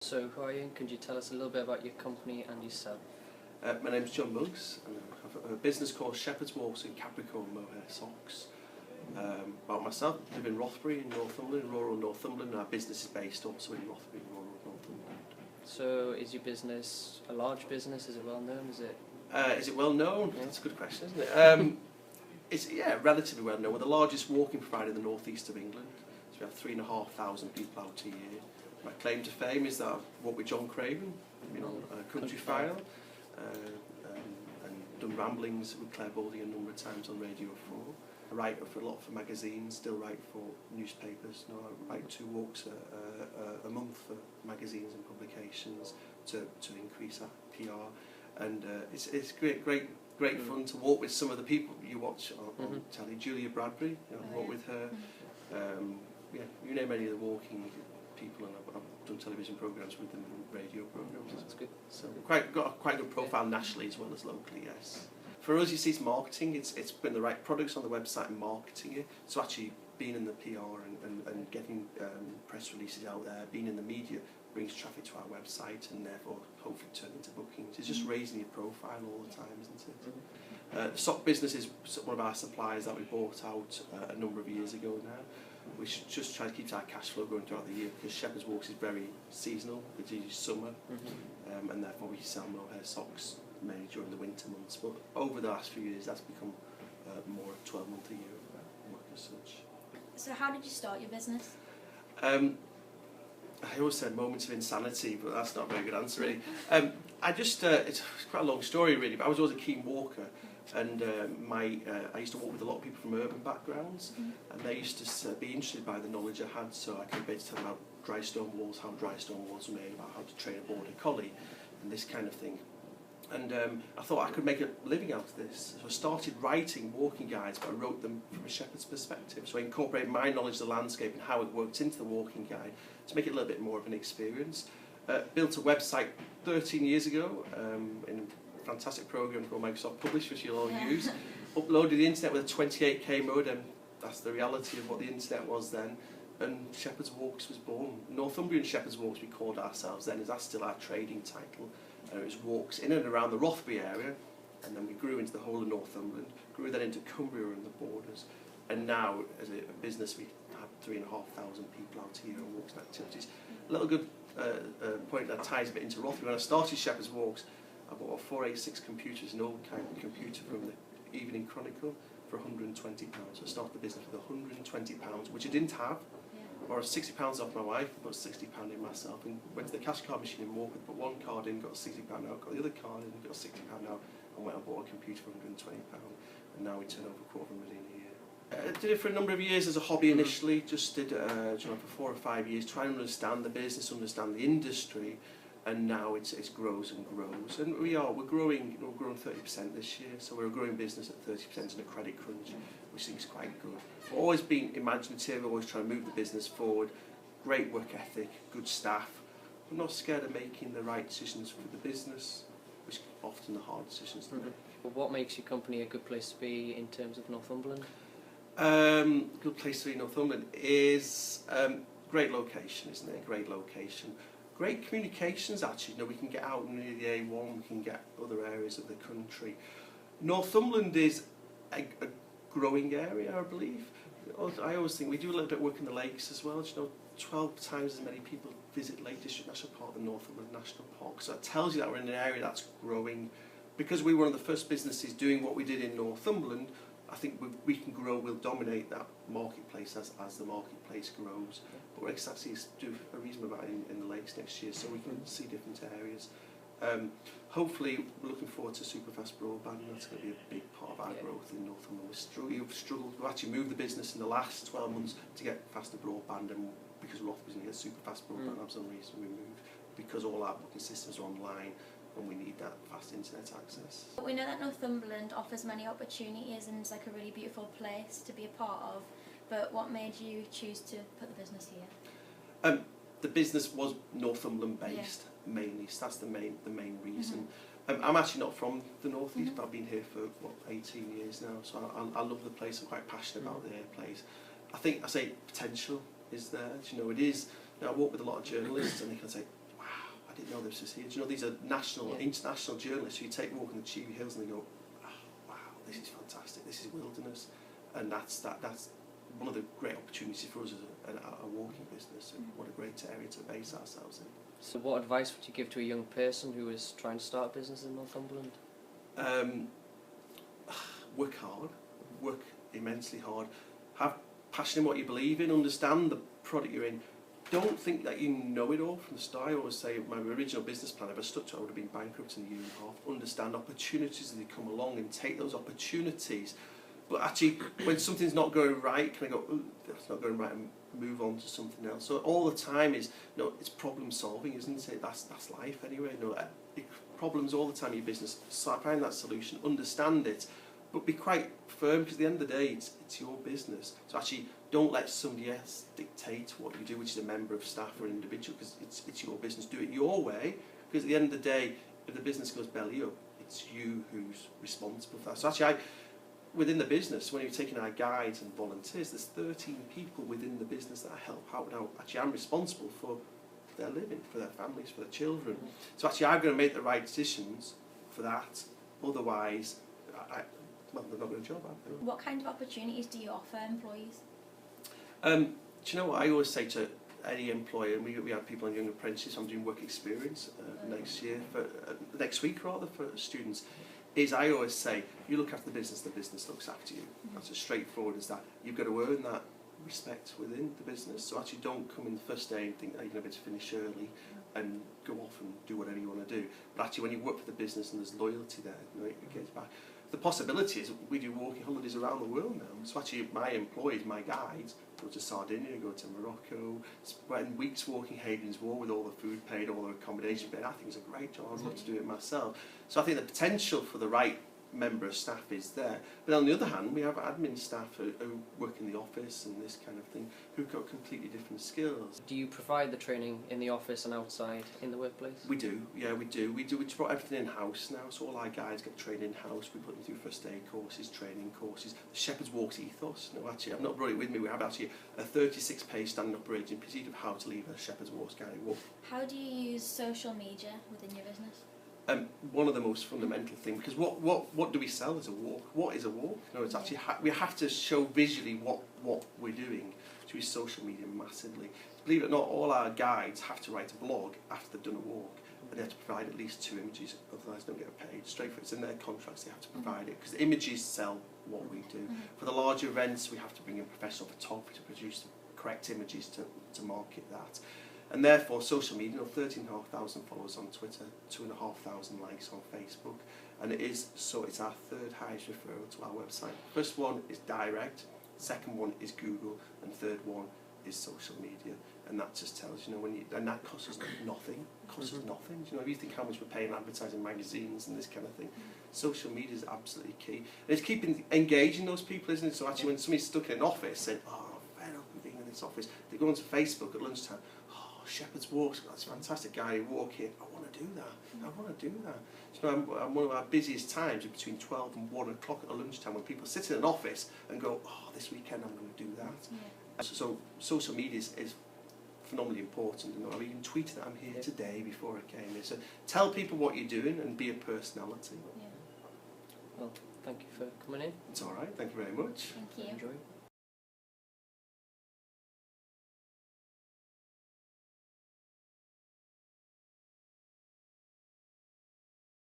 So who are you, and could you tell us a little bit about your company and yourself? My name's Jon Monks, and I have a business called Shepherd's Walks in Capricorn Mohair Socks. About myself, I live in Rothbury in Northumberland, rural Northumberland, and our business is based also in Rothbury, rural Northumberland. So is your business a large business? Is it well known? Is it well known? Yeah. That's a good question, isn't it? It's relatively well known. We're the largest walking provider in the northeast of England. So we have 3,500 people out a year. My claim to fame is that I've walked with John Craven, you know, Country File, and done ramblings with Claire Balding a number of times on Radio 4. I write for a lot for magazines, still write for newspapers. No, I write 2 walks a month for magazines and publications to increase our PR, and it's great fun to walk with some of the people you watch on telly. Julia Bradbury, you know, I walk with her. Yeah, you name any of the walking people, and I've done television programmes with them and radio programmes. That's good. So got a quite good profile nationally as well as locally, yes. For us, you see, it's marketing. It's putting the right products on the website and marketing it. So actually being in the PR and getting press releases out there, being in the media brings traffic to our website and therefore hopefully turn into bookings. It's just raising your profile all the time, isn't it? The sock business is one of our suppliers that we bought out a number of years ago now. We should just try to keep our cash flow going throughout the year because Shepherd's Walks is very seasonal. It's usually summer, and therefore we sell mohair socks mainly during the winter months. But over the last few years, that's become more 12-month a year work as such. So how did you start your business? I always said moments of insanity, but that's not a very good answer really. It's quite a long story really, but I was always a keen walker. And I used to walk with a lot of people from urban backgrounds, and they used to be interested by the knowledge I had, so I could basically tell them about dry stone walls, how dry stone walls were made, about how to train a border collie, and this kind of thing. And I thought I could make a living out of this, so I started writing walking guides, but I wrote them from a shepherd's perspective, so I incorporated my knowledge of the landscape and how it worked into the walking guide to make it a little bit more of an experience. Built a website 13 years ago in a fantastic program called Microsoft Publish, which you'll all use. Uploaded the internet with a 28k modem. That's the reality of what the internet was then. And Shepherd's Walks was born. Northumbrian Shepherd's Walks we called ourselves then, as that's still our trading title. It was walks in and around the Rothbury area, and then we grew into the whole of Northumberland, grew then into Cumbria and the borders, and now as a business we have 3,500 people out here on walks and activities. A little good point that ties a bit into Rothbury. When I started Shepherd's Walks, I bought a 486 computer, an old kind of computer from the Evening Chronicle for £120. So I started the business with £120, which I didn't have. Borrowed £60 off my wife, put £60 in myself, and went to the cash card machine in Walker, put one card in, got £60 out, got the other card in, got £60 out, and went and bought a computer for £120, and now we turn over £250,000 a year. I did it for a number of years as a hobby initially, just did for 4 or 5 years, trying to understand the business, understand the industry, and now it grows and grows, and we're growing 30% this year, so we're a growing business at 30% in a credit crunch, which I think is quite good. We've always been imaginative, always trying to move the business forward, great work ethic, good staff. We're not scared of making the right decisions for the business, which are often the hard decisions to make. Well, what makes your company a good place to be in terms of Northumberland? Good place to be in Northumberland is great location, isn't it? Great location. Great communications actually, you know, we can get out near the A1, we can get other areas of the country. Northumberland is a growing area, I believe. I always think we do a little bit of work in the lakes as well. You know, 12 times as many people visit Lake District National Park than Northumberland National Park. So that tells you that we're in an area that's growing. Because we were one of the first businesses doing what we did in Northumberland, I think we can grow, we'll dominate that marketplace as the marketplace grows. But we're excited to do a reasonable amount in the lakes next year, so we can see different areas. Hopefully, we're looking forward to superfast broadband, and that's going to be a big part of our growth in Northumberland. We've struggled, we've actually moved the business in the last 12 months to get faster broadband, and because Rothbury's going to get superfast broadband, that was the reason we moved, because all our booking systems are online, and we need that fast internet access. We know that Northumberland offers many opportunities and it's like a really beautiful place to be a part of, but what made you choose to put the business here? The business was Northumberland based mainly, so that's the main reason. I'm actually not from the northeast, but I've been here for 18 years now, so I love the place. I'm quite passionate about the place. I think potential is there. You know, it is. You know, I work with a lot of journalists, and they can say, "Wow, God, this is here. Do you know, these are national, international journalists who take a walk on the KEVI Hills and they go, oh, wow, this is fantastic, this is wilderness. And that's one of the great opportunities for us as a walking business, and what a great area to base ourselves in. So what advice would you give to a young person who is trying to start a business in Northumberland? Work hard, work immensely hard, have passion in what you believe in, understand the product you're in. Don't think that you know it all from the start. I always say my original business plan, if I stuck to it, I would have been bankrupt in a year and a half. Understand opportunities as they come along and take those opportunities. But actually, when something's not going right, can I go, ooh, that's not going right, and move on to something else? So all the time is, you know, it's problem solving, isn't it? That's life anyway. You know, problems all the time in your business. So find that solution, understand it, but be quite firm, because at the end of the day, it's your business. So actually, don't let somebody else dictate what you do, which is a member of staff or an individual, because it's your business. Do it your way, because at the end of the day, if the business goes belly up, it's you who's responsible for that. So actually, within the business, when you're taking our guides and volunteers, there's 13 people within the business that I help out. Now, actually, I'm responsible for their living, for their families, for their children. So actually, I'm going to make the right decisions for that. Otherwise, well, they're not going to job out. What kind of opportunities do you offer employees? Do you know what I always say to any employer, and we have people on young apprentices, I'm doing work experience next week rather, for students, is I always say, you look after the business looks after you. That's as straightforward as that. You've got to earn that respect within the business. So actually, don't come in the first day and think that you're going to be able to finish early and go off and do whatever you want to do. But actually, when you work for the business and there's loyalty there, you know, it gets back. The possibility is we do walking holidays around the world now. So actually, my employees, my guides, go to Sardinia, go to Morocco, spend weeks walking Hadrian's Wall with all the food paid, all the accommodation paid. I think it's a great job. I'd love to do it myself. So I think the potential for the right member of staff is there. But on the other hand, we have admin staff who work in the office and this kind of thing, who've got completely different skills. Do you provide the training in the office and outside in the workplace? We do, yeah, we do. We brought everything in-house now, so all our guides get trained in-house. We put them through first aid courses, training courses. The Shepherd's Walk's ethos. No, actually, I've not brought it with me. We have actually a 36-page standing operating procedure of how to leave a Shepherd's Walk's guided walk. How do you use social media within your business? One of the most fundamental things, because what do we sell as a walk? What is a walk? No, it's actually we have to show visually what we're doing. So we use social media massively. Believe it or not, all our guides have to write a blog after they've done a walk, and they have to provide at least 2 images, otherwise they don't get paid. Straight for it's in their contracts, they have to provide it, because the images sell what we do. For the larger events, we have to bring in professional photography to produce the correct images to market that. And therefore, social media, you know, 13,500 followers on Twitter, 2,500 likes on Facebook, and it's our third highest referral to our website. First one is direct, second one is Google, and third one is social media. And that just tells you know and that costs us nothing. Costs us nothing. You know, if you think how much we're paying advertising magazines and this kind of thing, social media is absolutely key. And it's keeping engaging those people, isn't it? So actually, when somebody's stuck in an office saying, "Oh, I'm fed up with being in this office," they go onto Facebook at lunchtime. Shepherd's Walk's got this fantastic guy who walk here. I want to do that. I want to do that. You know, one of our busiest times is between 12 and 1 o'clock at lunchtime, when people sit in an office and go, "Oh, this weekend I'm going to do that." Yeah. So social media is phenomenally important. You know, I even tweeted that I'm here today before I came here. So tell people what you're doing and be a personality. Well, thank you for coming in. It's all right. Thank you very much. Thank you. Enjoy.